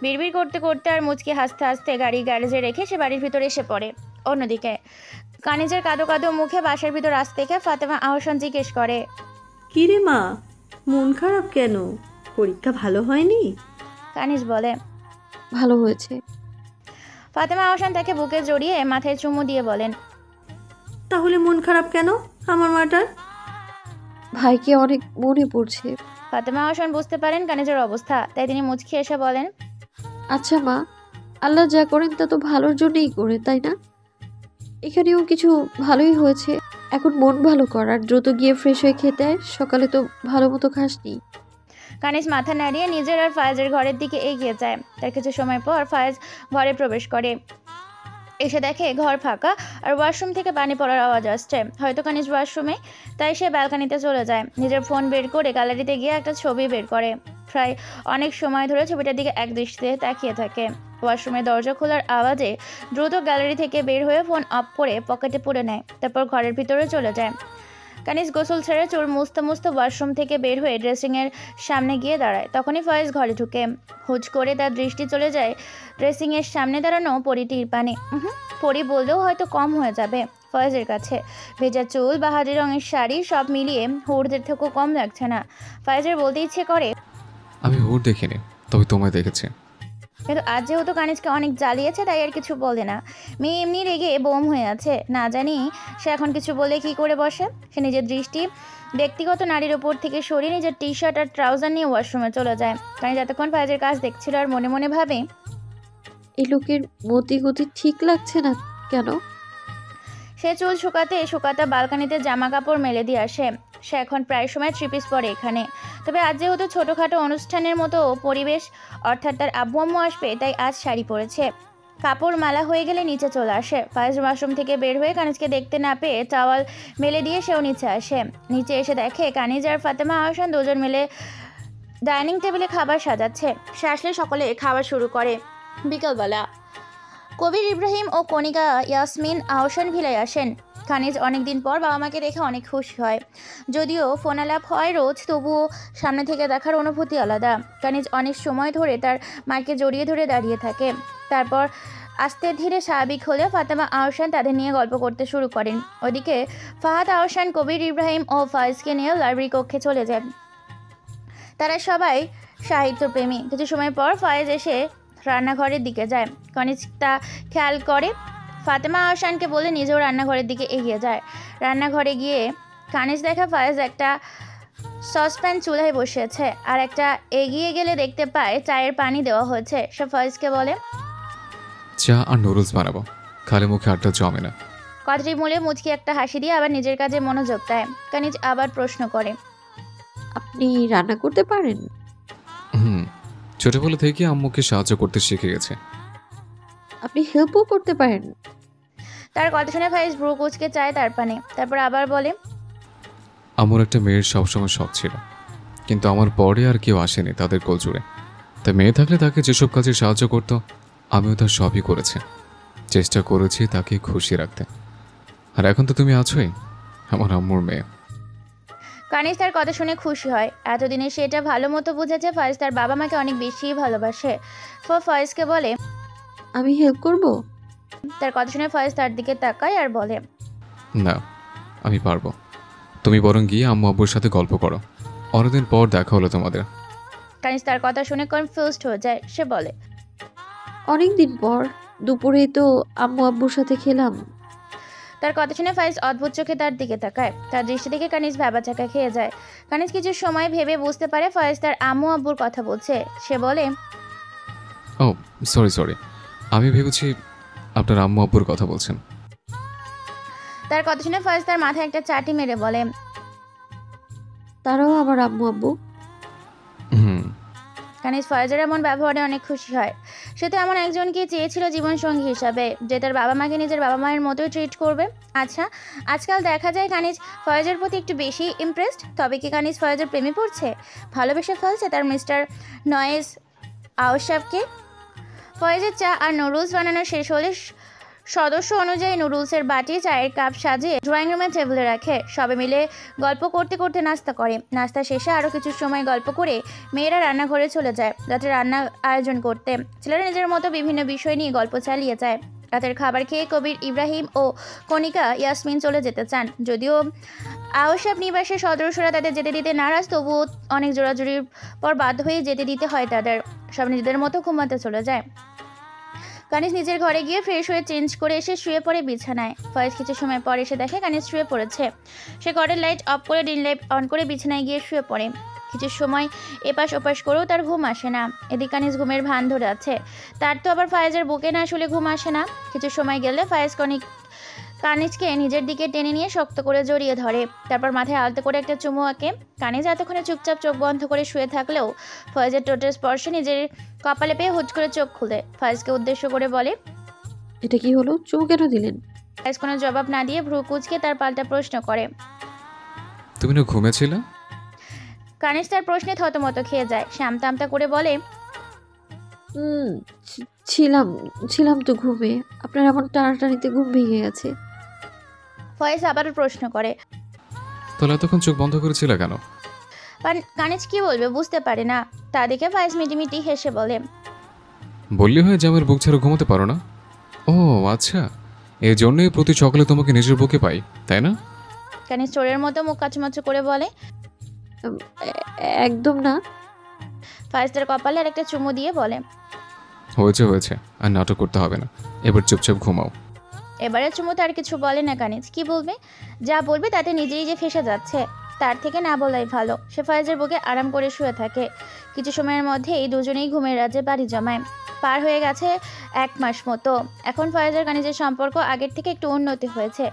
বিড়বিড় করতে করতে আর মুচকি হাসতে হাসতে গাড়ি গ্যারেজে রেখে সে বাড়ির ভিতরে এসে পড়ে। অন্যদিকে কানিজের কাদো কাদো মুখে বাসার ভিতর আসতে দেখে ফাতেমা আহসান জিজ্ঞেস করে, কিরে মা, মন খারাপ কেন? পরীক্ষা ভালো হয়নি? কানিজ বলে, ভালো হয়েছে। ফাতেমা আহসান তাকে বুকে জড়িয়ে মাথায় চুমু দিয়ে বলেন, তাহলে মন খারাপ কেন আমার মাটার? ভাইকে অনেক মনে পড়ছে। ফাতেমা আহসান বুঝতে পারেন কানিজের অবস্থা, তাই তিনি মুচকি এসে বলেন, আচ্ছা মা, আল্লাহ যা করেন তা তো ভালোর জন্যই করে, তাই না? এখানেও কিছু ভালোই হয়েছে। এখন মন ভালো কর আর দ্রুত গিয়ে ফ্রেশ হয়ে খেতে আয়। সকালে তো ভালো মতো খাসনি। কানিজ মাথা নাড়িয়ে নিজের আর ফায়েজের ঘরের দিকে এগিয়ে যায়। তার কিছু সময় পর ফায়েজ ঘরে প্রবেশ করে। এসে দেখে ঘর ফাঁকা আর ওয়াশরুম থেকে পানি পড়ার আওয়াজ আসছে। হয়তো কানিজ ওয়াশরুমে, তাই সে ব্যালকানিতে চলে যায়। নিজের ফোন বের করে গ্যালারিতে গিয়ে একটা ছবি বের করে। প্রায় অনেক সময় ধরে ছবিটার দিকে একদৃষ্টিতে তাকিয়ে থাকে। ওয়াশরুমের দরজা খোলার আওয়াজে দ্রুত গ্যালারি থেকে বের হয়ে ফোন অফ করে পকেটে পুরে নেয়। তারপর ঘরের ভিতরে চলে যায়। কানিজ গোসল ছেড়ে চুল মুছতে মুছতে ওয়াশরুম থেকে বের হয়ে ড্রেসিংয়ের সামনে গিয়ে দাঁড়ায়। তখনই ফয়েজ ঘরে ঢুকে। হুট করে তার দৃষ্টি চলে যায় ড্রেসিংয়ের সামনে দাঁড়ানো পরিটির পানে। পরি বললেও হয়তো কম হয়ে যাবে ফয়েজের কাছে। ভেজা চুল, বাহারি রঙের শাড়ি, সব মিলিয়ে হুড়দের থেকেও কম লাগছে না। ফয়েজের বলতে ইচ্ছে করে, আমি হুড় দেখিনি, তবে তোমায় দেখেছি। কিন্তু আজ যেহেতু কানিজকে অনেক জ্বালিয়েছে তাই আর কিছু বলে না। মেয়ে এমনি রেগে বোম হয়ে আছে, না জানি সে এখন কিছু বলে কি করে বসে। সে নিজের দৃষ্টি ব্যক্তিগত নারীর ওপর থেকে সরিয়ে নিজের টি শার্ট আর ট্রাউজার নিয়ে ওয়াশরুমে চলে যায়। কানিজ এতক্ষণ ফাইজের কাজ দেখছিল আর মনে মনে ভাবে, এই লোকের মতি গতি ঠিক লাগছে না কেন? সে চুল শুকাতে শুকাতে বালকানিতে জামা কাপড় মেলে দিয়ে আসে। সে এখন প্রায় সময় থ্রি পিস পরে এখানে। তবে আজ যেহেতু ছোটোখাটো অনুষ্ঠানের মতো পরিবেশ, অর্থাৎ তার আব্বু আম্মু আসবে, তাই আজ শাড়ি পরেছে। কাপড় মালা হয়ে গেলে নিচে চলে আসে। ফায়েজ ওয়াশরুম থেকে বের হয়ে কানিজকে দেখতে না পেয়ে টাওয়াল মেলে দিয়ে সেও নিচে আসে। নিচে এসে দেখে কানিজ আর ফাতেমা আহসান দুজন মিলে ডাইনিং টেবিলে খাবার সাজাচ্ছে। সে আসলে সকলে খাওয়া শুরু করে। বিকালবেলা কবির ইব্রাহিম ও কণিকা ইয়াসমিন আহসান ভিলায় আসেন। কানিজ অনেকদিন পর বাবা মাকে দেখে অনেক খুশি হয়। যদিও ফোন আলাপ হয় রোজ, তবুও সামনে থেকে দেখার অনুভূতি আলাদা। কানিজ অনেক সময় ধরে তার মাকে জড়িয়ে ধরে দাঁড়িয়ে থাকে। তারপর আস্তে ধীরে স্বাভাবিক হলে ফাতেমা আহসান তাদের নিয়ে গল্প করতে শুরু করেন। ওদিকে ফাহাদ আহসান কবির ইব্রাহিম ও ফায়েজকে নিয়ে লাইব্রেরি কক্ষে চলে যান। তারা সবাই সাহিত্যপ্রেমী। কিছু সময় পর ফায়েজ এসে রান্নাঘরের দিকে যায়। কানিজ তা খেয়াল করে। ফাতেমা আহসানকে বলে নিজেও রান্নাঘরের দিকে এগিয়ে যায়। রান্নাঘরে গিয়ে কানিজ দেখা ফায়েজ একটা সসপ্যান চুলায় বসিয়েছে আর একটা এগিয়ে গেলে দেখতে পায় চায়ের পানি দেওয়া হয়েছে। সে ফায়েজকে বলে, চা আর নুডলস বানাবো, খালি মুখে আড্ডা জমে না। কথাটি মূলে মুচকি একটা হাসি দিয়ে আবার নিজের কাজে মনোযোগ দেয়। কানিজ আবার প্রশ্ন করে, আপনি রান্না করতে পারেন? ছোটবেলা থেকে আম্মুকে সাহায্য করতে শিখে গেছে। আপনি হেল্পও করতে পারেন? তার কথা শুনে ফায়েজ ভ্রু কুচকে চায় তার পানে। তারপর আবার বলে, আমার একটা মেয়ের সবসময় শখ ছিল, কিন্তু আমার পরে আর কেউ আসেনি তাদের কোল জুড়ে। তাই মেয়ে থাকলে তাকে যেসব কাজে সাহায্য করতো আমিও তার সবই করেছি। চেষ্টা করেছি তাকে খুশি রাখতে। আর এখন তো তুমি আছোই, আমার আম্মুর মেয়ে। কানিজ তার কথা শুনে খুশি হয়। এতদিনে সে এটা ভালো মতো বুঝেছে ফায়েজ তার বাবা মাকে অনেক বেশিই ভালোবাসে। ফায়েজকে বলে, আমি হেল্প করব? তার কথা শুনে ফায়েজ তার দিকে তাকায় আর বলে, না, আমি পারবো। তুমি বরং গিয়ে আম্মু আব্বুর সাথে গল্প করো, অনেকদিন পর দেখা হলো তোমাদের। কানিজ তার কথা শুনে কনফিউজড হয়ে যায়। সে বলে, অনেক দিন পর। দুপুরে তো আম্মু আব্বুর সাথে খেলাম। তার কথা শুনে ফায়েজ অদ্ভুত চোখে তার দিকে তাকায়। তার দৃষ্টি থেকে কানিজ ভ্যাবাচাকা খেয়ে যায়। কানিজ কিছু সময় ভেবে বুঝতে পারে ফায়েজ তার আম্মু আব্বুর কথা বলছে। সে বলে, ও সরি, আমি ভেবেছি আপনার আম্মু আব্বুর কথা বলছেন। তার কথা শুনে ফায়েজ তার মাথায় একটা চাটি মেরে বলে, তারাও আমার আম্মু আব্বু? কানিজ ফয়েজের এমন ব্যবহারে অনেক খুশি হয়। সে তো এমন একজনকে চেয়েছিল জীবনসঙ্গী হিসাবে, যে তার বাবা মাকে নিজের বাবা মায়ের মতোই ট্রিট করবে। আচ্ছা, আজকাল দেখা যায় কানিজ ফয়েজের প্রতি একটু বেশি ইমপ্রেসড। তবে কি কানিজ ফয়েজের প্রেমে পড়ছে, ভালোবেসে ফেলছে তার মিস্টার নয়েজ আউসাবকে? ফয়েজের চা আর নুডলস বানানো শেষ হলে সদস্য অনুযায়ী নুডলসের বাটি, চায়ের কাপ সাজিয়ে ড্রয়িং রুমের টেবিলে রাখে। সবে মিলে গল্প করতে করতে নাস্তা করে। নাস্তা শেষে আরও কিছু সময় গল্প করে মেয়েরা রান্নাঘরে চলে যায় রাতে রান্না আয়োজন করতে। ছেলেরা নিজের মতো বিভিন্ন বিষয় নিয়ে গল্প চালিয়ে যায়। রাতের খাবার খেয়ে কবির, ইব্রাহিম ও কণিকা, ইয়াসমিন চলে যেতে চান। যদিও আওশাব নিবাসের সদস্যরা তাদের যেতে দিতে নারাজ, তবুও অনেক জোরাজুরির পর বাধ্য হয়ে যেতে দিতে হয় তাদের। সব নিজেদের মতো ঘুমাতে চলে যায়। কানিজ নিজের ঘরে গিয়ে ফ্রেশ হয়ে চেঞ্জ করে এসে শুয়ে পড়ে বিছানায়। ফয়েজ কিছু সময় পর এসে দেখে কানিজ শুয়ে পড়েছে। সে ঘরের লাইট অফ করে ডিন লাইট অন করে বিছানায় গিয়ে শুয়ে পড়ে। কিছু সময় এপাশ ওপাশ করেও তার ঘুম আসে না। এদিকে কানিজ ঘুমের ভান ধরে আছে। তার তো আবার ফায়েজের বুকে না শুলে ঘুম আসে না। কিছু সময় গেলে ফায়েজ কানিজকে নিজের দিকে টেনে নিয়ে শক্ত করে জড়িয়ে ধরে। তারপর মাথায় আলতো করে একটা চুমু আঁকে। কানিজ এতক্ষণে চুপচাপ চোখ বন্ধ করে শুয়ে থাকলেও ফয়েজের ঠোঁটের স্পর্শে নিজের কপালে পেয়ে হুট করে চোখ খুলে ফয়েজকে উদ্দেশ্য করে বলে, এটা কি হলো? চুমু কেন দিলেন? ফয়েজ কোনো জবাব না দিয়ে ভ্রু কুঁচকে তার পাল্টা প্রশ্ন করে। তুমি না ঘুমেছিলে? কানিজ তার প্রশ্নে থতমত খেয়ে যায়। সে আমতা আমতা করে বলে, ছিলাম ছিলাম তো ঘুমে। আপনার এমন টানাটানিতে ঘুম ভেঙে গেছে। ফয়েজ আবারও প্রশ্ন করে। তাহলে এতক্ষণ চোখ বন্ধ করেছিলে কেন? কানিজ কি বলবে বুঝতে পারে না। তা দেখে ফয়েজ মিটিমিটি হেসে বলে, বললি হয় যে আমার বুক ছাড়া ঘুমোতে পারো না? ও আচ্ছা, এই জন্যই প্রতি সকালে তোমাকে নিজের বুকে পাই, তাই না? কানিজ চোরের মতো মুখ কাচুমাচু করে বলে। একদম না। ফয়েজ তার কপালে আর একটা চুমু দিয়ে বলে, হয়েছে হয়েছে, আর নাটক করতে হবে না, এবার চুপচাপ ঘুমাও। এবারে চুমুতে আর কিছু বলে না কানিজ। কি বলবে? যা বলবে তাতে নিজেই যে ফেসে যাচ্ছে, তার থেকে না বলাই ভালো। সে ফয়েজের বুকে আরাম করে শুয়ে থাকে। কিছু সময়ের মধ্যেই দুজনেই ঘুমের রাজ্যে বাড়ি জমায়। পার হয়ে গেছে 1 মাস মতো। এখন ফয়েজ আর কানিজের সম্পর্ক আগের থেকে একটু উন্নতি হয়েছে।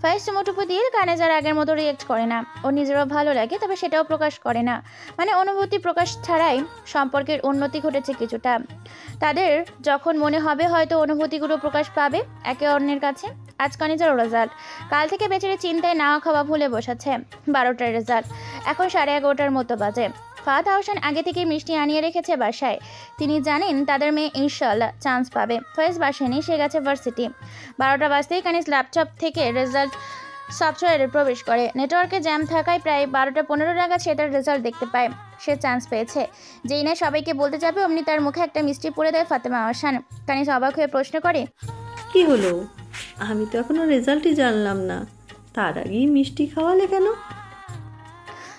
ফয়েজ চুমুটুপু দিয়ে কানিজ আর আগের মতো রিয়েক্ট করে না। ওর নিজেরও ভালো লাগে, তবে সেটাও প্রকাশ করে না। মানে অনুভূতি প্রকাশ ছাড়াই সম্পর্কের উন্নতি ঘটেছে কিছুটা। তাদের যখন মনে হবে হয়তো অনুভূতিগুলো প্রকাশ পাবে একে অন্যের কাছে। আজ কানিজের রেজাল্ট। কাল থেকে বেচারি চিন্তায় না খাওয়া ভুলে বসেছে। 12টার রেজাল্ট। এখন 11:30টার মতো বাজে। ফাহাদ আহসান আগে থেকে মিষ্টি আনিয়ে রেখেছে বাসায়। তিনি জানেন তাদের মেয়ে ইনশাআল্লাহ চান্স পাবে। ফয়েজ বাসায় নেই, সে গেছে ভার্সিটি। 12টা বাজতেই কানিজ ল্যাপটপ থেকে রেজাল্ট সফটওয়্যারে প্রবেশ করে। নেটওয়ার্কে জ্যাম থাকায় প্রায় 12টা 15 নাগাদ সে তার রেজাল্ট দেখতে পায়। সে চান্স পেয়েছে। যেই না সবাইকে বলতে যাবে অমনি তার মুখে একটা মিষ্টি পড়ে দেয় ফাতেমা আহসান। কানিজ অবাক হয়ে প্রশ্ন করে, কি হলো? আমি তো এখনো রেজাল্টই জানলাম না, তার আগেই মিষ্টি খাওয়ালে কেন?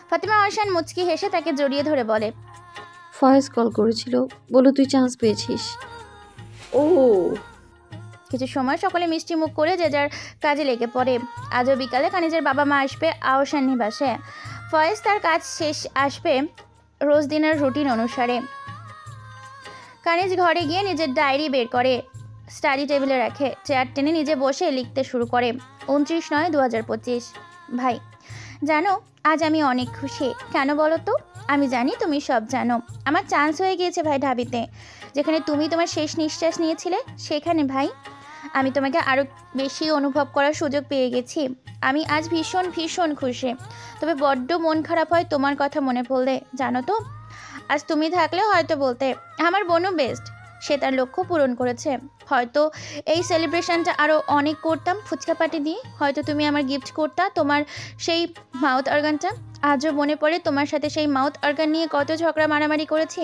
ফাতেমা আহসান মুচকি হেসে তাকে জড়িয়ে ধরে বলে, ফয়েজ কল করেছিল, বলো তুই চান্স পেয়েছিস। ও, কিছু সময় সকলে মিষ্টি মুখ করে যে যার কাজে লেগে পড়ে। আজও বিকালে কানিজের বাবা মা আসবে আহসান নিবাসে। ফয়েজ তার কাজ শেষ আসবে রোজ দিনের রুটিন অনুসারে। কানিজ ঘরে গিয়ে নিজের ডায়েরি বের করে স্টাডি টেবিলে রাখে। চেয়ার টেনে নিজে বসে লিখতে শুরু করে। 29/9/2025। ভাই, জানো আজ আমি অনেক খুশি। কেন বলো তো? আমি জানি তুমি সব জানো। আমার চান্স হয়ে গিয়েছে ভাই ঢাবিতে। যেখানে তুমি তোমার শেষ নিঃশ্বাস নিয়েছিলে সেখানে ভাই আমি তোমাকে আরও বেশি অনুভব করার সুযোগ পেয়ে গেছি। আমি আজ ভীষণ ভীষণ খুশি। তবে বড্ড মন খারাপ হয় তোমার কথা মনে পড়লে, জানো তো। আজ তুমি থাকলে হয়তো বলতে আমার বোনও বেস্ট, সে তার লক্ষ্য পূরণ করেছে। হয়তো এই সেলিব্রেশনটা আরও অনেক করতাম ফুচকা পাটি দিয়ে। হয়তো তুমি আমার গিফট করতা তোমার সেই মাউথ অর্গানটা। আজও মনে পড়ে তোমার সাথে সেই মাউথ অর্গান নিয়ে কত ঝগড়া মারামারি করেছি।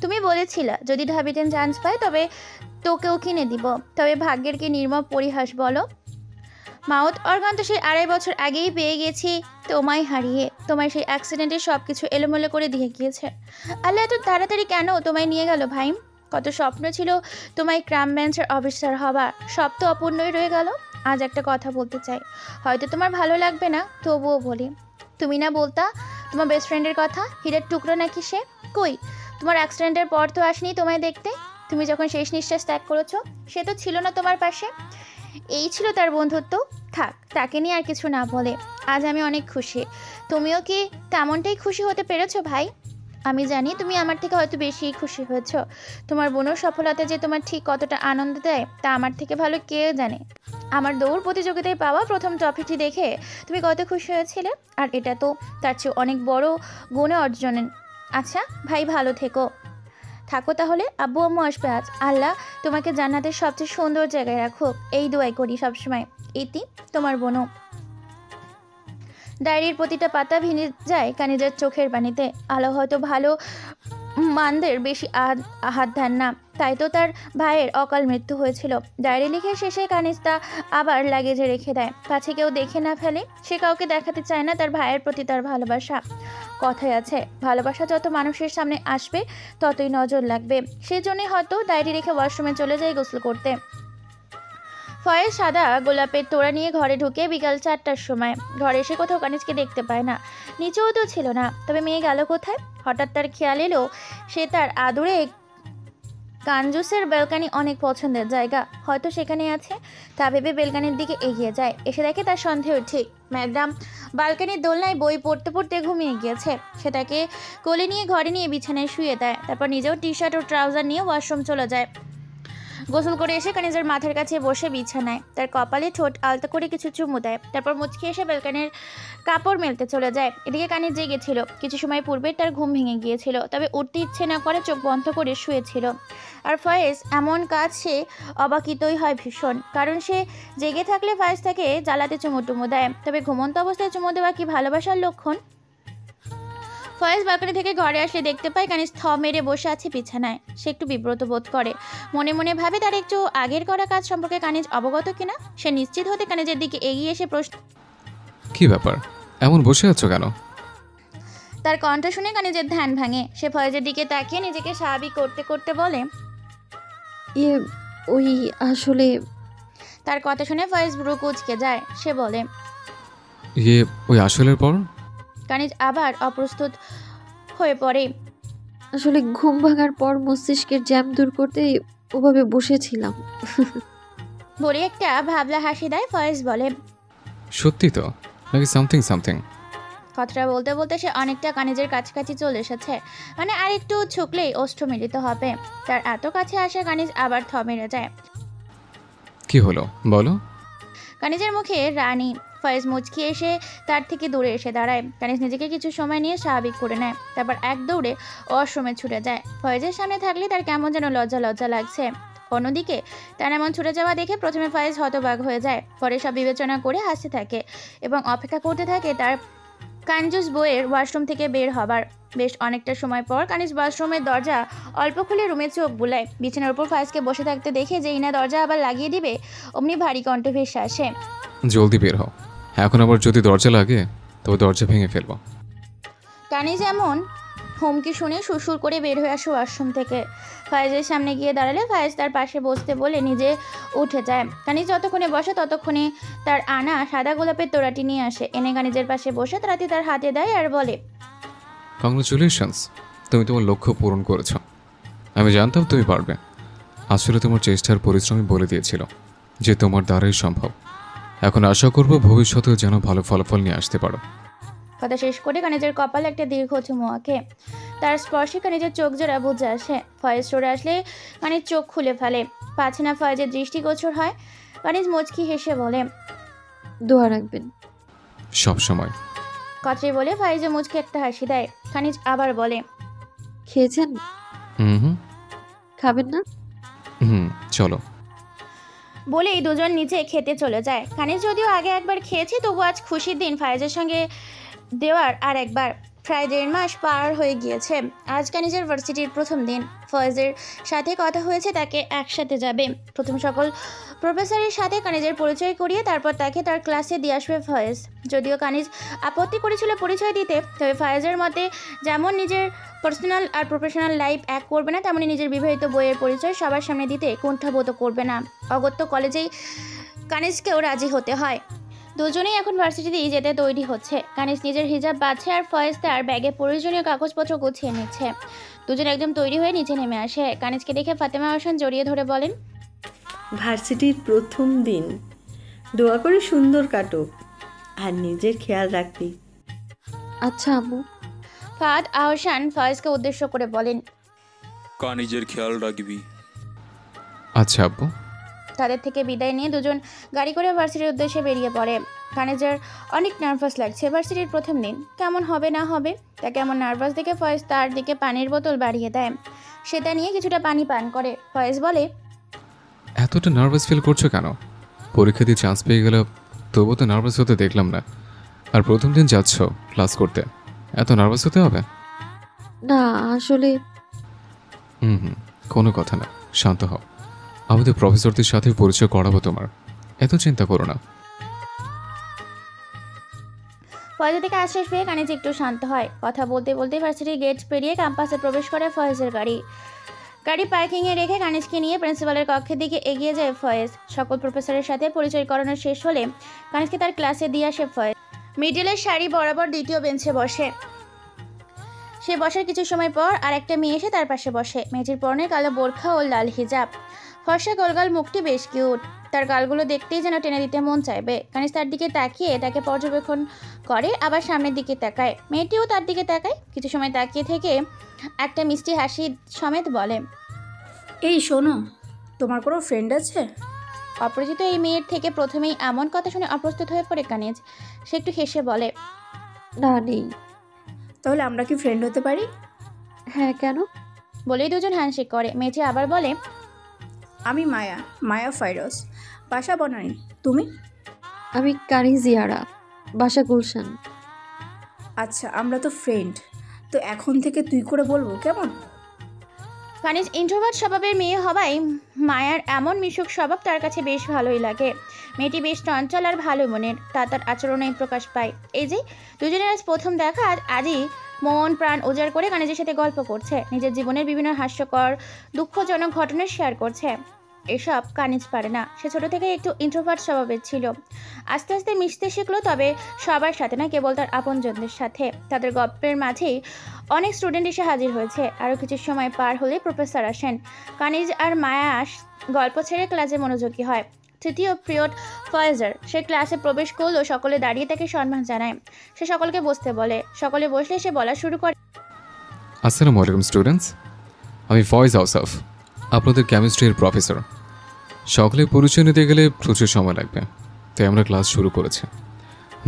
তুমি বলেছিলা যদি ঢাবিতে চান্স পায় তবে তোকেও কিনে দিব। তবে ভাগ্যের কি নির্মম পরিহাস বলো। মাউথ অর্গান তো সেই 2.5 বছর আগেই পেয়ে গেছি তোমায় হারিয়ে। তোমার সেই অ্যাক্সিডেন্টে সব কিছু এলোমেলো করে দিয়ে গিয়েছে। আল্লাহ এত তাড়াতাড়ি কেন তোমায় নিয়ে গেল ভাই? কত স্বপ্ন ছিল তোমায় ক্রাইম ব্রাঞ্চের অফিসার হবার, সব তো অপূর্ণই রয়ে গেল। আজ একটা কথা বলতে চাই, হয়তো তোমার ভালো লাগবে না, তবুও বলি। তুমি না বলতা তোমার বেস্ট ফ্রেন্ডের কথা, হীরের টুকরো নাকি সে? কই, তোমার অ্যাক্সিডেন্টের পর তো আসনি তোমায় দেখতে। তুমি যখন শেষ নিঃশ্বাস ত্যাগ করেছো সে তো ছিল না তোমার পাশে। এই ছিল তার বন্ধুত্ব। থাক, তাকে নিয়ে আর কিছু না বলে। আজ আমি অনেক খুশি। তুমিও কি তেমনটাই খুশি হতে পেরেছো ভাই? আমি জানি তুমি আমার থেকে হয়তো বেশি খুশি হয়েছ। তোমার বোনের সফলতা যে তোমার ঠিক কতটা আনন্দ দেয় তা আমার থেকে ভালো কে জানে। আমার দৌড় প্রতিযোগিতায় পাওয়া প্রথম ট্রফিটি দেখে তুমি কত খুশি হয়েছিলে, আর এটা তো তার চেয়ে অনেক বড় গুণে অর্জনের। আচ্ছা ভাই, ভালো থেকো। থাকো তাহলে, আব্বু আম্মু আসবে আজ। আল্লাহ তোমাকে জান্নাতের সবচেয়ে সুন্দর জায়গায় রাখুক, এই দোয়াই করি সবসময়। ইতি, তোমার বোনও। ডায়েরির প্রতিটা পাতা ভিজে যায় কানিজের চোখের পানিতে। আলো হয়তো ভালো মানদের বেশি হাত ধ্যান না, তাই তো তার ভাইয়ের অকাল মৃত্যু হয়েছিল। ডায়েরি লিখে শেষে কানিজ তা আবার লাগেজে রেখে দেয়, পাছে কেউ দেখে না ফেলে। সে কাউকে দেখাতে চায় না তার ভাইয়ের প্রতি তার ভালোবাসা। কথায় আছে, ভালোবাসা যত মানুষের সামনে আসবে ততই নজর লাগবে। সেজন্যই হয়তো ডায়েরি রেখে ওয়াশরুমে চলে যায় গোসল করতে। ফয়েজ সাদা গোলাপের তোড়া নিয়ে ঘরে ঢুকে বিকাল 4টার সময়। ঘরে এসে কোথাও কানিজকে দেখতে পায় না, নিচেও তো ছিল না। তবে মেয়ে গেল কোথায়? হঠাৎ তার খেয়াল এলো সে তার আদুরে কাঞ্জুসের ব্যালকানি অনেক পছন্দের জায়গা, হয়তো সেখানে আছে। তা ভেবে ব্যালকানির দিকে এগিয়ে যায়। এসে দেখে তার সন্দেহ ঠিক। ম্যাডাম বালকানির দোলনায় বই পড়তে পড়তে ঘুমিয়ে গিয়েছে। সেটাকে কোলে নিয়ে ঘরে নিয়ে বিছানায় শুয়ে দেয়। তারপর নিজেও টি শার্ট ও ট্রাউজার নিয়ে ওয়াশরুম চলে যায়। গোসল করে এসে কানিজের মাথার কাছে বসে বিছানায় তার কপালে ঠোঁট আলতো করে কিছু চুমু দেয়। তারপর মুচকি এসে ব্যালকানির কাপড় মেলতে চলে যায়। এদিকে কানিজ জেগেছিল। কিছু সময় পূর্বে তার ঘুম ভেঙে গিয়েছিল, তবে উঠতে ইচ্ছে না করে চোখ বন্ধ করে শুয়েছিল। আর ফয়েজ এমন কাজ সে অবাকিতই হয় ভীষণ, কারণ সে জেগে থাকলে ফয়েজ তাকে জ্বালাতে চুমু টুমু দেয়। তবে ঘুমন্ত অবস্থায় চুমু দেওয়া কি ভালোবাসার লক্ষণ? ফয়েজ বালকনি থেকে ঘরে আসলে দেখতে পায় কানিজ থ মেরে বসে আছে বিছানায়। সে একটু বিব্রত বোধ করে, মনে মনে ভাবে তার একটু আগের করা কাজ সম্পর্কে কানিজ অবগত কিনা। সে নিশ্চিত হতে কানিজের দিকে এগিয়ে এসে প্রশ্ন। কি ব্যাপার, এমন বসে আছো কেন? তার কণ্ঠ শুনে কানিজের ধ্যান ভাঙে। সে ফয়েজের দিকে তাকিয়ে নিজেকে স্বাভাবিক করতে করতে বলে, ইয়ে ওই আসলে তার কথা শুনে ফয়েজ ভ্রু কুঁচকে যায়। সে বলে, ইয়ে ওই আসলের পর? কানিজ আবার অপ্রস্তুত হয়ে পড়ে। আসলে ঘুম ভাঙার পর মস্তিষ্কের জ্যাম দূর করতে ওভাবে বসেছিলাম। বলে একটা ভাবলা হাসি দেয়। ফয়েজ বলে, সত্যি তো নাকি সামথিং সামথিং? কথাটা বলতে বলতে সে অনেকটা কানিজের কাছাকাছি চলে এসেছে, মানে আর একটু ছুকলেই ওষ্ঠ মিলিত হবে। তার এত কাছে আসে কানিজ আবার থ মেরে যায়। কি হলো বলো? কানিজের মুখে রানী। ফয়েজ মুচকি এসে তার থেকে দূরে এসে দাঁড়ায়। কানিজ নিজেকে কিছু সময় নিয়ে স্বাভাবিক করে নেয়। তারপর এক দৌড়ে ওয়াশরুমে ছুটে যায়। ফয়েজের সামনে থাকলে তার কেমন যেন লজ্জা লজ্জা লাগছে। অন্যদিকে তার এমন ছুটে যাওয়া দেখে প্রথমে ফয়েজ হতবাক হয়ে যায়, পরে সব বিবেচনা করে হাসতে থাকে এবং অপেক্ষা করতে থাকে তার কাঞ্জুস বইয়ের ওয়াশরুম থেকে বের হবার। বেশ অনেকটা সময় পর কানিজ ওয়াশরুমের দরজা অল্প খুলে রুমে চোখ বুলায়। বিছানার উপর ফয়েজকে বসে থাকতে দেখে যেই না দরজা আবার লাগিয়ে দিবে অমনি ভারী কণ্ঠে ভেসে আসে, জলদি বের হও, এখন আবার যদি দরজা লাগে তবে দরজা ভেঙে ফেলবো। কানিজ এমন হুমকি শুনে সুসুর করে বের হয়ে আসে ওয়াশরুম থেকে। ফয়েজের সামনে গিয়ে দাঁড়ালে ফয়েজ তার পাশে বসতে বলে নিজে উঠে যায়। কানিজ যতক্ষণে বসে ততক্ষণে তার আনা সাদা গোলাপের তোড়াটি নিয়ে আসে। এনে কানিজের পাশে বসে তারাতি তার হাতে দেয় আর বলে, কংগ্রেচুলেশনস, তুমি তোমার লক্ষ্য পূরণ করেছ। আমি জানতাম তুমি পারবে। আসলে তোমার চেষ্টার পরিশ্রমই বলে দিয়েছিল যে তোমার দ্বারাই সম্ভব। এখন আশা করব ভবিষ্যতেও যেন ভালো ফলাফল নিয়ে আসতে পারো। কথা শেষ করে কানিজের কপালে একটা দীর্ঘ চুমু আঁকে। তার স্পর্শে কানিজের চোখ জোড়া বুঝে আসে। ফয়েজ সরে আসলে কানিজ চোখ খুলে ফেলে, পাচ্ছে না ফয়েজের দৃষ্টিগোচর হয়। কানিজ মুচকি হেসে বলে, দোয়া রাখবেন। সব সময়। কথাই বলে ফয়েজে মুচকি একটা হাসি দেয়। কানিজ আবার বলে, খেয়েছেন? হুম, খাবেন না? চলো। বলেই দুজন নিচে খেতে চলে যায়। কানিজ যদিও আগে একবার খেয়েছে, তবু আজ খুশির দিন ফায়েজের সঙ্গে দেওয়ার আর একবার। প্রায় 1.5 মাস পার হয়ে গিয়েছে। আজ কানিজের ভার্সিটির প্রথম দিন। ফয়েজের সাথে কথা হয়েছে তাকে একসাথে যাবে। প্রথম সকল প্রফেসরের সাথে কানিজের পরিচয় করিয়ে তারপর তাকে তার ক্লাসে দিয়ে আসবে ফয়েজ। যদিও কানিজ আপত্তি করেছিল পরিচয় দিতে, তবে ফয়েজের মতে যেমন নিজের পার্সোনাল আর প্রফেশনাল লাইফ এক করবে না, তেমনি নিজের বিবাহিত বইয়ের পরিচয় সবার সামনে দিতে কুণ্ঠাবোধ করবে না। অগত্য কলেজেই কানিজকেও রাজি হতে হয়। দুজনেই এখন ভার্সিটিতেই যেতে তৈরি হচ্ছে। কানিজ নিজের হিজাব বাঁধছে আর ফয়েজ তার ব্যাগে প্রয়োজনীয় কাগজপত্র গুছিয়ে নিচ্ছে। দুজন একদম তৈরি হয়ে নিচে নেমে আসে। কানিজকে দেখে ফাতেমা হোসেন জড়িয়ে ধরে বলেন, ভার্সিটির প্রথম দিন, দোয়া করে সুন্দর কাটুক আর নিজের খেয়াল রাখবি। আচ্ছা আম্মু। ফাহাদ আহসান ফয়েজকে উদ্দেশ্য করে বলেন, নিজের খেয়াল রাখবি। আচ্ছা আব্বু। তাদের থেকে বিদায় নিয়ে দুজন গাড়ি করে ভার্সিটির উদ্দেশ্যে বেরিয়ে পড়ে। কানিজের অনেক নার্ভাস লাগছে। ভার্সিটির প্রথম দিন কেমন হবে না হবে তা কেমন নার্ভাস দেখে ফয়েজ তার দিকে পানির বোতল বাড়িয়ে দেয়। সেটা নিয়ে কিছুটা পানি পান করে। ফয়েজ বলে, এতটা নার্ভাস ফিল করছো কেন? পরীক্ষা দিয়ে চান্স পেয়ে গেলে তবুও তো নার্ভাস হতে দেখলাম না। আর প্রথম দিন যাচ্ছ ক্লাস করতে, এত নার্ভাস হতে হবে? না আসলে হুম, কোনো কথা না, শান্ত হও। আমাদের প্রফেসরদের সাথে পরিচয় করাবো তোমার, এত চিন্তা করো না। ফয়েজের থেকে আশ্বাস পেয়ে কানিজ একটু শান্ত হয়। কথা বলতে বলতে ভার্সিটির গেট পেরিয়ে ক্যাম্পাসে প্রবেশ করে ফয়েজের গাড়ি পার্কিংয়ে রেখে কানিজকে নিয়ে প্রিন্সিপালের কক্ষের দিকে এগিয়ে যায় ফয়েজ। সকল প্রফেসরের সাথে পরিচয় করানো শেষ হলে কানিজকে তার ক্লাসে দিয়ে আসে ফয়েজ। মিডিলের সারি বরাবর দ্বিতীয় বেঞ্চে বসে। সে বসার কিছু সময় পর আর একটা মেয়ে এসে তার পাশে বসে। মেয়েটির পরনে কালো বোরখা ও লাল হিজাব, ফর্সা গোলগাল, মুখটি বেশ কিউট। তার গালগুলো দেখতেই যেন টেনে দিতে মন চাইবে। কানিজ তার দিকে তাকিয়ে তাকে পর্যবেক্ষণ করে, আবার সামনের দিকে তাকায়। মেয়েটিও তার দিকে তাকায়। কিছু সময় তাকিয়ে থেকে একটা মিষ্টি হাসি সমেত বলে, এই শোনো, তোমার কোনো ফ্রেন্ড আছে? অপরিচিত এই মেয়ের থেকে প্রথমেই এমন কথা শুনে অপ্রস্তুত হয়ে পড়ে কানিজ। সে একটু হেসে বলে, না নেই। তাহলে আমরা কি ফ্রেন্ড হতে পারি? হ্যাঁ কেন? বলেই দুজন হ্যান্ডশেক করে। মেয়েটি আবার বলে, আমি মায়া ফাইরোজ, বাসা বনানী। তুমি? আমি কারি জিয়ারা, বাসা গুলশান। আচ্ছা, আমরা তো ফ্রেন্ড, তো এখন থেকে তুই করে বলবো কেমন? কানিজ ইন্ট্রোভার্ট স্বভাবের মেয়ে হওয়ায় মায়ার এমন মিশুক স্বভাব তার কাছে বেশ ভালোই লাগে। মেয়েটি বেশ চঞ্চল আর ভালো মনের, তার আচরণেই প্রকাশ পায়। এই যে দুজনের আজ প্রথম দেখা, আজই মন প্রাণ উজাড় করে কানিজের সাথে গল্প করছে, নিজের জীবনের বিভিন্ন হাস্যকর দুঃখজনক ঘটনা শেয়ার করছে। এসব কানিজ পারে না। সে ছোট থেকে একটু ইন্ট্রোভার্ট স্বভাবের ছিল। আস্তে আস্তে মিশতে শিখলো, তবে সবার সাথে না, কেবল তার আপনজনদের সাথে। তাদের গল্পের মাঝেই অনেক স্টুডেন্ট এসে হাজির হয়েছে। আরও কিছু সময় পার হলে প্রফেসর আসেন। কানিজ আর মায়া গল্প ছেড়ে ক্লাসে মনোযোগী হয়। তৃতীয় পিরিয়ড ফয়েজার। সে ক্লাসে প্রবেশ করলেও সকলে দাঁড়িয়ে তাকে সম্মান জানায়। সে সকলকে বসতে বলে। সকলে বসলে সে বলা শুরু করে, আসসালামু আলাইকুম স্টুডেন্টস, আমি ফয়েজ আউসাফ, আপনাদের কেমিস্ট্রির প্রফেসর। সকলে পরিচয় নিতে গেলে প্রচুর সময় লাগবে, তাই আমরা ক্লাস শুরু করেছি।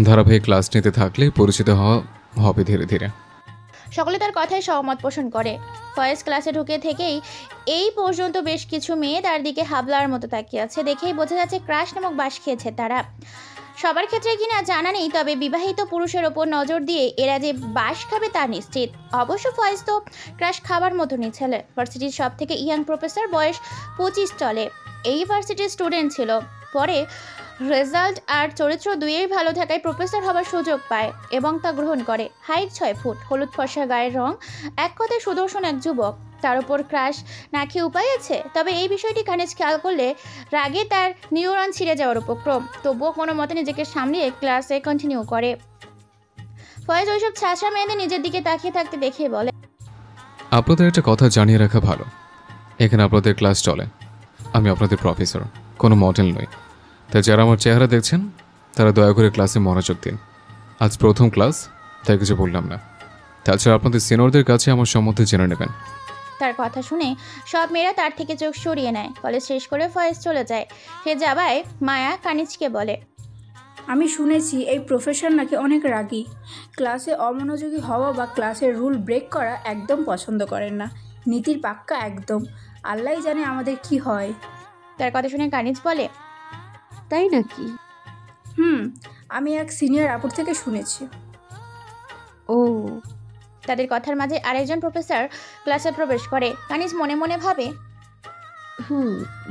ধারাবাহিক ক্লাস নিতে থাকলে পরিচিত হওয়া হবে ধীরে ধীরে। সকলে তার কথায় সহমত পোষণ করে। ফয়েজ ক্লাসে ঢুকে থেকেই এই পর্যন্ত বেশ কিছু মেয়ে তার দিকে হাবলার মতো তাকিয়ে আছে। দেখেই বোঝা যাচ্ছে ক্রাশ নামক বাস খেয়েছে তারা। সবার ক্ষেত্রে কিনা জানা নেই, তবে বিবাহিত পুরুষের ওপর নজর দিয়ে এরা যে বাস খাবে তা নিশ্চিত। অবশ্য ফয়েজ তো ক্রাশ খাবার মতনই ছেলে। ভার্সিটির সব থেকে ইয়াং প্রফেসর, বয়স 25 চলে। এই ভার্সিটির স্টুডেন্ট ছিল, পরে রেজাল্ট আর চরিত্র দুইয়েই ভালো থাকায় প্রফেসর হবার সুযোগ পায় এবং তা গ্রহণ করে। হাইট 6 ফুট, হলুদ ফর্সা গায়ের রং, এক কথায় সুদর্শন এক যুবক। তার উপর ক্রাশ না খেয়ে উপায় আছে? তবে এই বিষয়টি কানিজ খেয়াল করলে রাগে তার নিউরন ছিঁড়ে যাওয়ার উপক্রম। তবুও কোনো মতে নিজেকে সামলিয়ে ক্লাসে কন্টিনিউ করে। ফয়েজ ওইসব ছাঁচা মেয়েদের নিজের দিকে তাকিয়ে থাকতে দেখে বলে, আপনাদের একটা কথা জানিয়ে রাখা ভালো, এখানে আপনাদের ক্লাস চলে। আমি আপনাদের প্রফেসর, কোনো মডেল নই। তাই যারা আমার চেহারা দেখছেন তারা দয়া করে ক্লাসে মনোযোগ দিন। আজ প্রথম ক্লাস, তাই কিছু বললাম না। তাছাড়া আপনাদের সিনিয়রদের কাছে আমার সম্বন্ধে জেনে নেবেন। তার কথা শুনে সব মেয়েরা তার থেকে চোখ সরিয়ে নেয়। কলেজ শেষ করে ফয়েজ চলে যায়। সে যাবায় মায়া কানিজকে বলে, আমি শুনেছি এই প্রফেসর নাকি অনেক রাগী। ক্লাসে অমনোযোগী হওয়া বা ক্লাসের রুল ব্রেক করা একদম পছন্দ করেন না। নীতির পাক্কা একদম। আল্লাহই জানে আমাদের কি হয়। তার কথা শুনে কানিজ বলে, তাই নাকি? আমি এক সিনিয়র আপুর থেকে শুনেছি। ও, তাদের কথার মাঝে আরেকজন প্রফেসর ক্লাসে প্রবেশ করে। কানিজ মনে মনে ভাবে,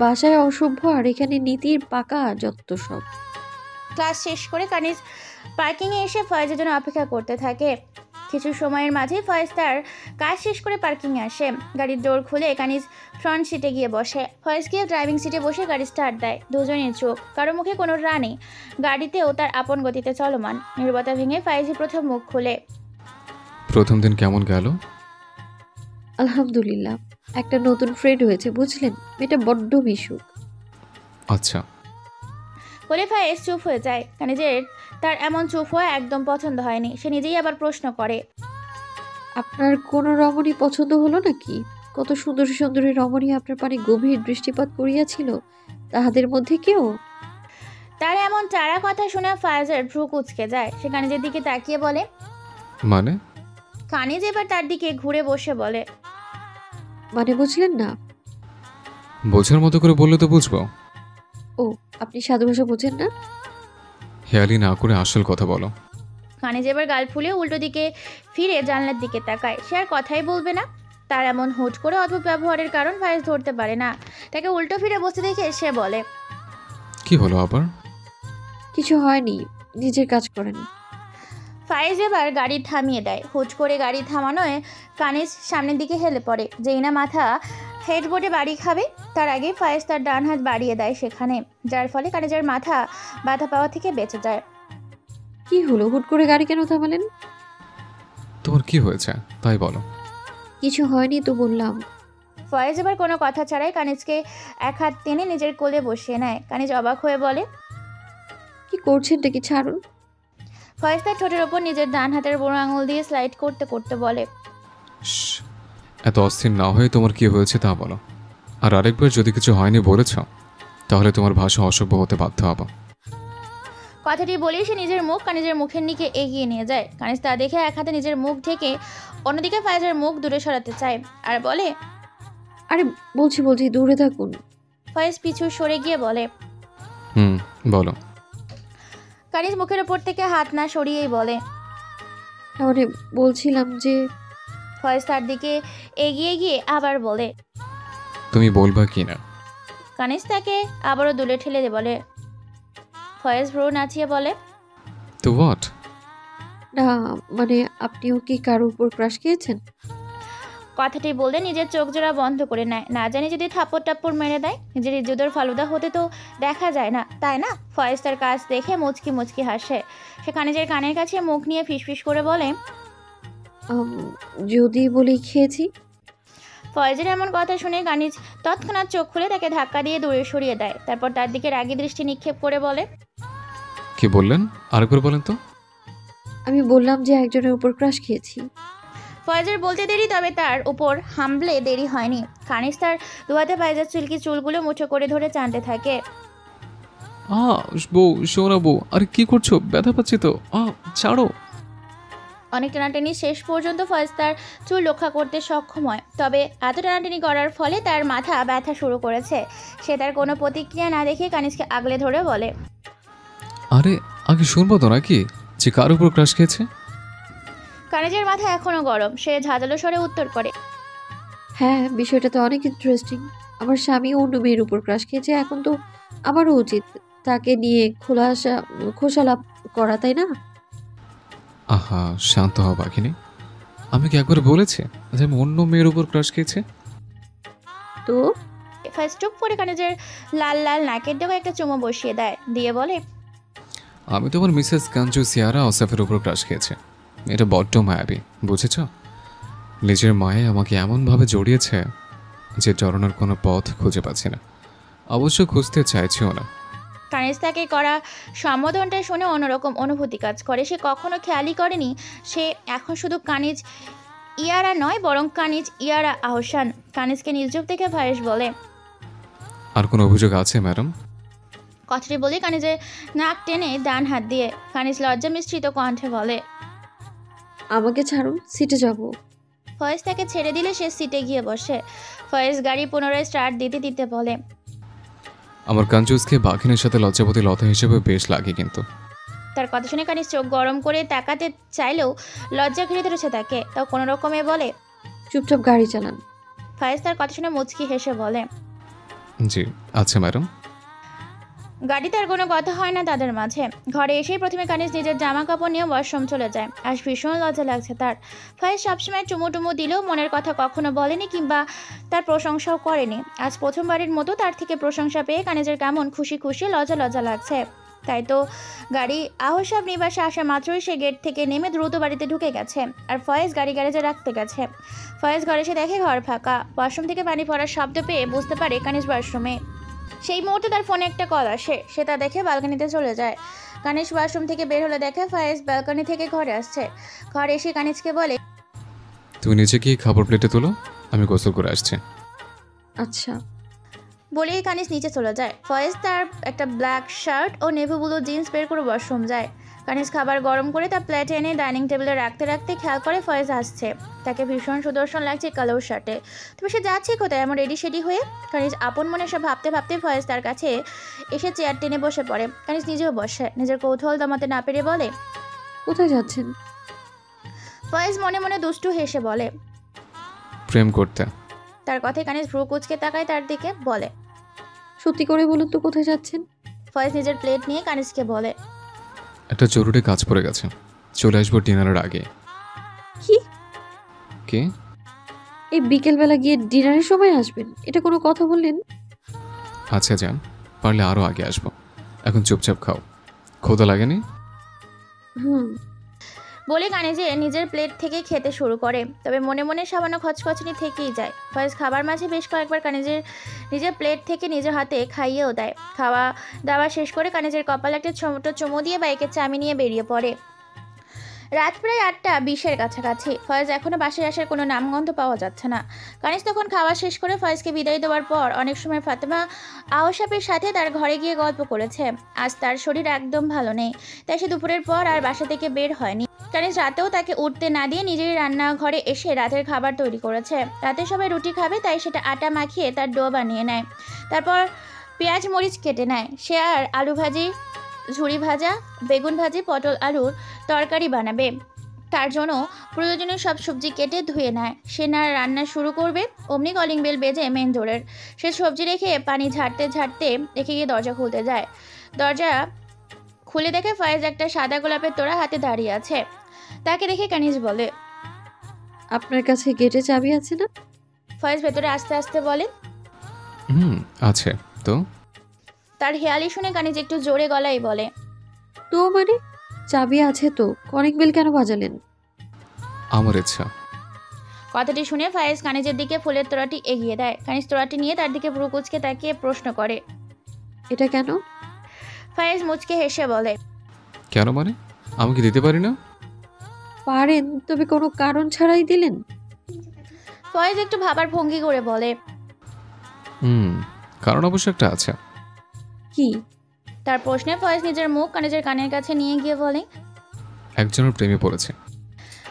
বাসায় অসভ্য আর এখানে নীতির পাকা যত সব। ক্লাস শেষ করে কানিজ পার্কিংয়ে এসে ফয়েজের জন্য অপেক্ষা করতে থাকে। কিছু সময়ের মাঝে ফয়েজ তার কাজ শেষ করে পার্কিংয়ে আসে। গাড়ির ডোর খুলে কানিজ ফ্রন্ট সিটে গিয়ে বসে। ফয়েজ গিয়ে ড্রাইভিং সিটে বসে গাড়ি স্টার্ট দেয়। দুজনের চোখ, কারো মুখে কোনো রা নেই। গাড়িতেও তার আপন গতিতে চলমান। নীরবতা ভেঙে ফয়েজই প্রথম মুখ খুলে, প্রথম দিন কেমন গেল? আলহামদুলিল্লাহ, একটা নতুন ফ্রেন্ড হয়েছে বুঝলেন, মেয়েটা বড্ড মিশুক। আচ্ছা, বলে ফয়েজ চুপ হয়ে যায়। কানিজের তার এমন চুপ হওয়া একদম পছন্দ হয়নি। সে নিজেই আবার প্রশ্ন করে, আপনার কোনো রমণী পছন্দ হলো নাকি? কত সুন্দর সুন্দরী রমণী আপনার পানে গভীর দৃষ্টিপাত করিয়াছিল, তাহাদের মধ্যে কেউ? তার এমন চারা কথা শুনে ফয়েজের ভ্রু কুঁচকে যায়। সে কানিজের দিকে তাকিয়ে বলে, মানে? কানিজ এবার তার দিকে ঘুরে বসে বলে, মানে বুঝলেন না? বোঝার মতো করে বললে তো বুঝবো। ও, আপনি সাধু ভাষা বোঝেন না? হেয়ালি না করে আসল কথা বলো। কানিজ এবার গাল ফুলে উল্টো দিকে ফিরে জানলার দিকে তাকায়। সে আর কথাই বলবে না। তার এমন হুট করে অদ্ভুত ব্যবহারের কারণ ফায়েজ ধরতে পারে না। তাকে উল্টো ফিরে বসতে দেখে সে বলে, কি হলো আবার? কিছু হয়নি, নিজের কাজ করেন। ফায়েজ এবার গাড়ি থামিয়ে দেয়। হুট করে গাড়ি থামানোয় কানিজ সামনের দিকে হেলে পড়ে। যেই না মাথা হেডবোর্ডে বাড়ি খাবে তার আগে ফায়েজ তার ডান হাত বাড়িয়ে দেয় সেখানে, যার ফলে কানিজের মাথা বাধা পাওয়া থেকে বেঁচে যায়। কি হলো, হুট করে গাড়ি কেন থামালেন? তোমার কি হয়েছে তাই বলো। কিছু হয়নি তো বললাম। ফয়েজ এবার কোনো কথা ছাড়াই কানিজকে এক হাত টেনে নিজের কোলে বসিয়ে নেয়। কানিজ অবাক হয়ে বলে, কি করছেন কি, ছাড়ুন। ফয়েজ তার ঠোঁটের ওপর নিজের ডান হাতের বুড়ো আঙুল দিয়ে স্লাইড করতে করতে বলে, শ্, এত অস্থির না হয়ে তোমার কি হয়েছে তা বলো। আর আরেকবার যদি কিছু হয়নি বলেছ তাহলে তোমার ভাষা অসভ্য হতে বাধ্য হবো। কথাটি বলেই সে নিজের মুখ কানিজের মুখের দিকে এগিয়ে নিয়ে যায়। কানিজ তা দেখে এক হাতে নিজের মুখ ঢেকে অন্যদিকে ফায়েজের মুখ দূরে সরাতে চায় আর বলে, আরে বলছি দূরে থাকুন। ফয়েজ পিছু সরে গিয়ে বলে, বলো। কানিজ মুখের ওপর থেকে হাত না সরিয়েই বলে, মানে বলছিলাম যে ফয়েজ তার দিকে এগিয়ে গিয়ে আবার বলে। তুমি বলবা কি না? কানিজ তাকে আবারও দূরে ঠেলে বলে। ফয়েজ ভ্রু নাচিয়ে বলে, তো হোয়াট? না, মানে আপনিও কি কারো উপর ক্রাশ খেয়েছেন? কথাটি বললে নিজের চোখ জোড়া বন্ধ করে নেয়। না জানি যদি থাপ্পড় টাপ্পড় মেরে দেয়। নিজের ইজ্জতের ফালুদা হতে তো দেখা যায় না, তাই না? ফয়েজ তার কাজ দেখে মুচকি মুচকি হাসে। সে কানিজের কানের কাছে মুখ নিয়ে ফিসফিস করে বলে, আম, যদি বলি খেয়েছি। ফয়েজের এমন কথা শুনে কানিজ তৎক্ষণাৎ চোখ খুলে তাকে ধাক্কা দিয়ে দূরে সরিয়ে দেয়। তারপর তার দিকে রাগী দৃষ্টি নিক্ষেপ করে বলে, কি বললেন আরেকবার বলেন তো। আমি বললাম যে একজনের উপর ক্রাশ খেয়েছি। ফয়েজের বলতে দেরি, তবে তার উপর হামলে দেরি হয়নি। কানিজ তার দুহাতে ফায়েজের চুলকি চুলগুলো মুঠো করে ধরে টানতে থাকে। বউ সোনা বউ, আরে কি করছো? ব্যথা পাচ্ছি তো, ছাড়ো। অনেক টানাটানি শেষ পর্যন্ত ফয়েজ তার চুল রক্ষা করতে সক্ষম হয়। তবে এত টানাটানি করার ফলে তার মাথা ব্যথা শুরু করেছে। সে তার কোনো প্রতিক্রিয়া না দেখে কানিজকে আগলে ধরে বলে, আরে আগে শুনবো তো নাকি যে কার উপর ক্রাশ খেয়েছে? কানিজের মাথা এখনো গরম। সে ঝাঁঝালো স্বরে উত্তর করে, হ্যাঁ, বিষয়টা তো অনেক ইন্টারেস্টিং। আমার স্বামী অন্য মেয়ের উপর ক্রাশ খেয়েছে, এখন তো আমারও উচিত তাকে নিয়ে খোসালাপ করা, তাই না? আহা, শান্ত হও বাঘিনী। আমি কি একবার বলেছি যে আমি অন্য মেয়ের উপর ক্রাশ খেয়েছে? তো ফয়েজ চুপ করে কানিজের লাল লাল নাকের ডগে একটা চুমো বসিয়ে দেয়, দিয়ে বলে, আমি তোমার মিসেস কাঞ্জু সিয়ারা ওসাফের উপর ক্রাশ খেয়েছে। এটা বড্ড মায়াবী, বুঝেছ? নিজের মায়ে আমাকে এমনভাবে জড়িয়েছে যে জড়ানোর কোনো পথ খুঁজে পাচ্ছি না, অবশ্য খুঁজতে চাইছিও না। কানিজ তাকে করা সম্বোধনটা শুনে অন্যরকম অনুভূতি কাজ করে। সে কখনো খেয়ালই করেনি সে এখন শুধু কানিজ ইয়ারা নয়, বরং কানিজ ইয়ারা আহসান। কানিজকে নির্জব থেকে ফয়েজ বলে, আর কোনো অভিযোগ আছে ম্যাডাম? কথাটি বলে কানিজের নাক টেনে ডান হাত দিয়ে কানিজ লজ্জা মিশ্রিত কণ্ঠে বলে, আমাকে ছাড়ুন, সিটে যাব। ফয়েজ তাকে ছেড়ে দিলে সে সিটে গিয়ে বসে। ফয়েজ গাড়ি পুনরায় স্টার্ট দিতে দিতে বলে, আমার কাঞ্জুসকে বাঘিনের সাথে লজ্জাপতি লতা হিসেবে বেশ লাগে কিন্তু। তার কথা শুনে কানিজ চোখ গরম করে তাকাতে চাইলেও লজ্জা ঘিরে ধরেছে তাকে। তাও কোনো রকমে বলে, চুপচাপ গাড়ি চালান। ফয়েজ তার কথা শুনে মুচকি হেসে বলে, জি আচ্ছা ম্যাডাম। গাড়িতে আর কোনো কথা হয় না তাদের মাঝে। ঘরে এসেই প্রথমে কানিজ নিজের জামা কাপড় নিয়ে ওয়াশরুম চলে যায়। আজ ভীষণ লজ্জা লাগছে তার। ফয়েজ সবসময় টুমু দিলেও মনের কথা কখনো বলেনি কিংবা তার প্রশংসাও করেনি। আজ প্রথমবারের মতো তার থেকে প্রশংসা পেয়ে কানিজের কেমন খুশি খুশি লজ্জা লাগছে। তাই তো গাড়ি আহসাব নিবাসে আসা মাত্রই সে গেট থেকে নেমে দ্রুত বাড়িতে ঢুকে গেছে। আর ফয়েজ গাড়ি গ্যারেজে রাখতে গেছে। ফয়েজ ঘরে এসে দেখে ঘর ফাঁকা। ওয়াশরুম থেকে পানি পড়ার শব্দ পেয়ে বুঝতে পারে কানিজ ওয়াশরুমে। সেই মুহূর্তে তার ফোনে একটা কল আসে। সে তা দেখে ব্যালকনিতে চলে যায়। কানিজ ওয়াশরুম থেকে বের হলে দেখে ফয়েজ ব্যালকনি থেকে ঘরে আসছে। ঘরে এসে কানিজকে বলে, তুমি নিচে গিয়ে খাবার প্লেটে তোলো, আমি গোসল করে আসছি। আচ্ছা। বলেই কানিজ নিচে চলে যায়। ফয়েজ তার একটা ব্ল্যাক শার্ট ও নেভি ব্লু জিন্স বের করে ওয়াশরুম যায়। কানিজ খাবার গরম করে তার প্লেটে এনে ডাইনিং টেবিলে রাখতে রাখতে খেয়াল করে ফয়েজ আসছে। তাকে ভীষণ সুদর্শন লাগছে কালো শার্টে। তবে সে যাচ্ছে কোথায় এমন রেডি সেডি হয়ে? কানিজ আপন মনে সব ভাবতে ভাবতে ফয়েজ তার কাছে এসে চেয়ার টেনে বসে পড়ে। কানিজ নিজেও বসে, নিজের কৌতূহল দমাতে না পেরে বলে, কোথায় যাচ্ছেন? ফয়েজ মনে মনে দুষ্টু হেসে বলে। প্রেম করতে। তার কথায় কানিজ ভ্রু কুচকে তাকায় তার দিকে, বলে, সত্যি করে বলুন তো কোথায় যাচ্ছেন? ফয়েজ নিজের প্লেট নিয়ে কানিজকে বলে, একটা জরুরি কাজ পড়ে গেছে, চলে আসবো ডিনারের আগে। কি? কে? এই বিকেলবেলা গিয়ে ডিনারের সময় আসবেন, এটা কোনো কথা বললেন? আচ্ছা যান, পারলে আরও আগে আসবো। এখন চুপচাপ খাও, ক্ষুধা লাগেনি? হুম। বলে কানিজে নিজের প্লেট থেকে খেতে শুরু করে। তবে মনে মনে সামান্য খচখচনি থেকেই যায়। ফয়েজ খাবার মাঝে বেশ কয়েকবার নিজের প্লেট থেকে নিজের হাতে খাইয়েও দেয়। খাওয়া দাওয়া শেষ করে কানিজের কপালে একটা ছোট চুমু দিয়ে বাইকের চাবি নিয়ে বেরিয়ে পড়ে। রাত প্রায় 8:20-এর কাছাকাছি। ফয়েজ এখনও বাসায় আসার কোনো নামগন্ধ পাওয়া যাচ্ছে না। কানিজ তখন খাওয়া শেষ করে ফয়েজকে বিদায় দেওয়ার পর অনেক সময় ফাতেমা আহসাবের সাথে তার ঘরে গিয়ে গল্প করেছে। আজ তার শরীর একদম ভালো নেই, তাই সে দুপুরের পর আর বাসা থেকে বের হয়নি। কানিজ রাতেও তাকে উঠতে না দিয়ে নিজেই রান্নাঘরে এসে রাতের খাবার তৈরি করেছে। রাতে সবাই রুটি খাবে, তাই সেটা আটা মাখিয়ে তার ডো বানিয়ে নেয়। তারপর পেঁয়াজ মরিচ কেটে নেয়। সে আর আলু ভাজি, ঝুরি ভাজা, বেগুন ভাজি, পটল আলুর তরকারি বানাবে। তার জন্য প্রয়োজনীয় সব সবজি কেটে ধুয়ে নেয়। সে না রান্না শুরু করবে অমনি কলিং বেল বেজে মেন ডোরের। সে সবজি রেখে পানি ঝাড়তে ঝাড়তে রেখে গিয়ে দরজা খুলতে যায়। দরজা খুলে দেখে ফয়েজ একটা সাদা গোলাপের তোড়া হাতে দাঁড়িয়ে আছে। তাকে দেখে কানিজ বলে, আপনার কাছে গেটে চাবি আছে না? ফয়েজ ভেতরে আস্তে আস্তে বলে। আছে তো। তার হেয়ালি শুনে কানিজ একটু জোরে গলায় বলে, তো মানে চাবি আছে তো, কলিং বেল কেন বাজালেন? আমার ইচ্ছা। কথাটি শুনে ফয়েজ কানিজের দিকে ফুলের তোড়াটি এগিয়ে দেয়। কানিজ তোড়াটি নিয়ে তার দিকে ভ্রু কুচকে তাকিয়ে প্রশ্ন করে। এটা কেন? ফয়েজ মুচকে হেসে বলে, কেন মানে? আমি কি দিতে পারি না? পারেন, তবে কোনো কারণ ছাড়াই দিলেন? ফয়েজ একটু ভাবার ভঙ্গি করে বলে, কারণ অবশ্য একটা আছে। কি? তার প্রশ্নে ফয়েজ নিজের মুখ কানিজের কানের কাছে নিয়ে গিয়ে বলে, একজনের প্রেমে পড়েছে।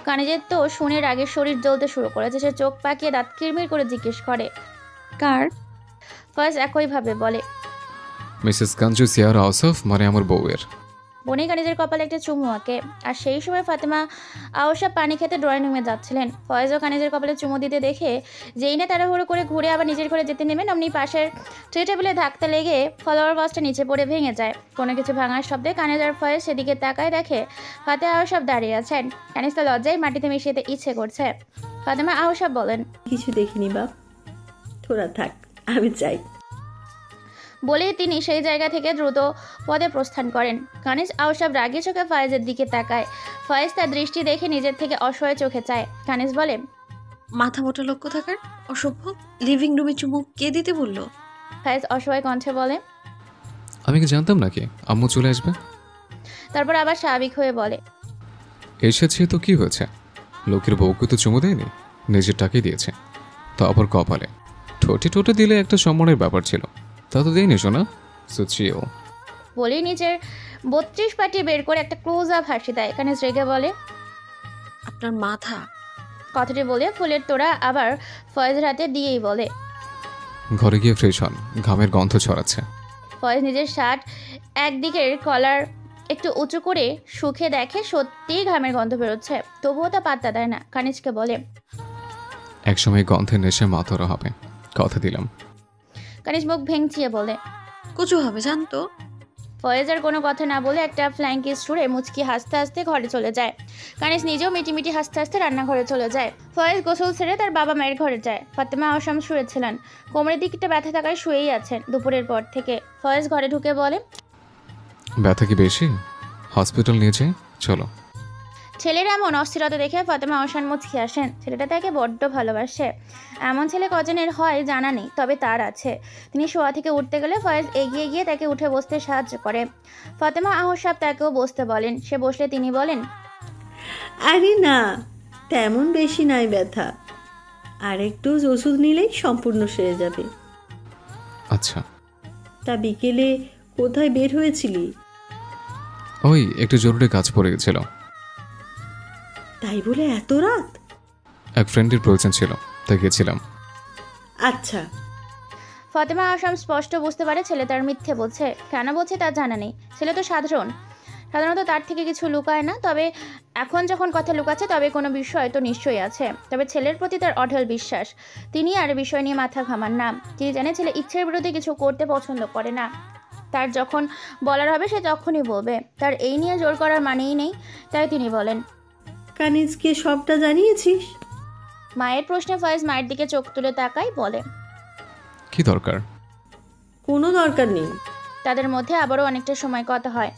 কানিজের তো শুনে রাগের শরীর জ্বলতে শুরু করেছে। সে চোখ পাকিয়ে দাঁত কিরমির করে জিজ্ঞেস করে, কার? ফয়েজ একইভাবে বলে, মিসেস কাঞ্জু সিয়ারা আউসফ, মানে আমার বউয়ের। বনি কানিজের কপালে একটা চুমু আঁকে। আর সেই সময় ফাতেমা আওসা পানি খেতে ড্রয়িং রুমে যাচ্ছিলেন। ফয়েজও কানিজের কপালে চুমু দিতে দেখে যেই না তাড়াহুড়ো করে ঘুরে আবার নিজের ঘরে যেতে নেবেন, অমনি পাশের ট্রে টেবিলে ধাক্কা লেগে ফলোয়ার বাসটা নিচে পড়ে ভেঙে যায়। কোনো কিছু ভাঙার শব্দে কানিজ আর ফয়েজ সেদিকে তাকায় দেখে ফাতেমা আওসাব দাঁড়িয়ে আছেন। কানিজ তো লজ্জায় মাটিতে মিশিয়ে ইচ্ছে করছে। ফাতেমা আওসাব বলেন, কিছু দেখিনি বাপ, তোরা থাক, আমি চাই। বলেই তিনি সেই জায়গা থেকে দ্রুত পদে প্রস্থান করেন। কানিজ আওসাব রাগী চোখে ফয়েজের দিকে তাকায়। ফয়েজ তার দৃষ্টি দেখে নিজের থেকে অসহায় চোখে চায়। কানিজ বলে, মাথা মোটা লোক থাকার অসভ্য, লিভিং রুমে চুমু কে দিতে বললো? ফয়েজ অসহায় কণ্ঠে বলে। আমি কি জানতাম নাকি আম্মু চলে আসবে? তারপর আবার স্বাভাবিক হয়ে বলে, এসেছে তো কি হয়েছে, লোকের বউকে তো চুমু দেয়নি, নিজের টাকে দিয়েছে। তো আবার কপালে ঠোঁটে ঠোঁটে দিলে একটা সম্মানের ব্যাপার ছিল, তা তো দেয়নি শোনা। সুচিও বলেই নিজের 32 পাটি বের করে একটা ক্লোজ আপ হাসি দেয়। কানিজ রেগে বলে, আপনার মাথা। কথাটি বলে ফুলের তোড়া আবার ফয়েজের হাতে দিয়েই বলে, ঘরে গিয়ে ফ্রেশ হন, ঘামের গন্ধ ছড়াচ্ছে। ফয়েজ নিজের শার্ট একদিকের কলার একটু উঁচু করে শুকে দেখে সত্যিই ঘামের গন্ধ বেরোচ্ছে। তবুও তা পাত্তা দেয় না। কানিজকে বলে, একসময় গন্ধের নেশে মাতরা হবে, কথা দিলাম। কানিজ মুখ ভেঙচিয়ে বলে। কচু হবে জানতো। ফয়েজ আর কোনো কথা না বলে একটা ফ্লাইং কিস ছুঁড়ে মুচকি হাসতে হাসতে ঘরে চলে যায়। কানিজ নিজেও মিটিমিটি হাসতে হাসতে রান্নাঘরে চলে যায়। ফয়েজ গোসল ছেড়ে তার বাবা মায়ের ঘরে যায়। ফাতেমা আসাম শুয়েছিলেন, কোমরের দিকটা ব্যথা থাকায় শুয়েই আছেন দুপুরের পর থেকে। ফয়েজ ঘরে ঢুকে বলে, ব্যথা কি বেশি? হসপিটাল নিয়ে যাই চলো। ছেলের এমন অস্থিরতা দেখে ফাতেমা আসান মুচকি আসেন। ছেলেটা তাকে বড্ড ভালোবাসে। এমন ছেলে কজনের হয় জানা নেই, তবে তার আছে। তিনি শোয়া থেকে উঠতে গেলে ফয়েজ এগিয়ে গিয়ে তাকে উঠে বসতে সাহায্য করে। ফাতেমা আহসাব তাকেও বসতে বলেন। সে বসলে তিনি বলেন, আরে না, তেমন বেশি নাই ব্যথা, আর একটু ওষুধ নিলেই সম্পূর্ণ সেরে যাবে। আচ্ছা। তা বিকেলে কোথায় বের হয়েছিলি? ওই একটু জরুরি কাজ পড়ে গেছিল। তাই বলে এত রাত? এক ফ্রেন্ডের প্রয়োজন ছিল, তাই গেছিলাম। আচ্ছা। ফাতেমা আসাম স্পষ্ট বুঝতে পারে ছেলে তার মিথ্যে বলছে। কেন বলছে তার জানা নেই। ছেলে তো সাধারণত তার থেকে কিছু লুকায় না, তবে এখন যখন কথা লুকাচ্ছে তবে কোনো বিষয় তো নিশ্চয়ই আছে। তবে ছেলের প্রতি তার অঢল বিশ্বাস। তিনি আর বিষয় নিয়ে মাথা ঘামান না। তিনি জানে ছেলে ইচ্ছের বিরুদ্ধে কিছু করতে পছন্দ করে না। তার যখন বলার হবে সে তখনই বলবে। তার এই নিয়ে জোর করার মানেই নেই। তাই তিনি বলেন, কানিজকে সবটা জানিয়েছিস? মায়ের প্রশ্নে ফয়েজ মায়ের দিকে চোখ তুলে তাকায়, বলে, কি দরকার? কোনো দরকার নেই। তাদের মধ্যে আবারও অনেকটা সময় কথা হয়।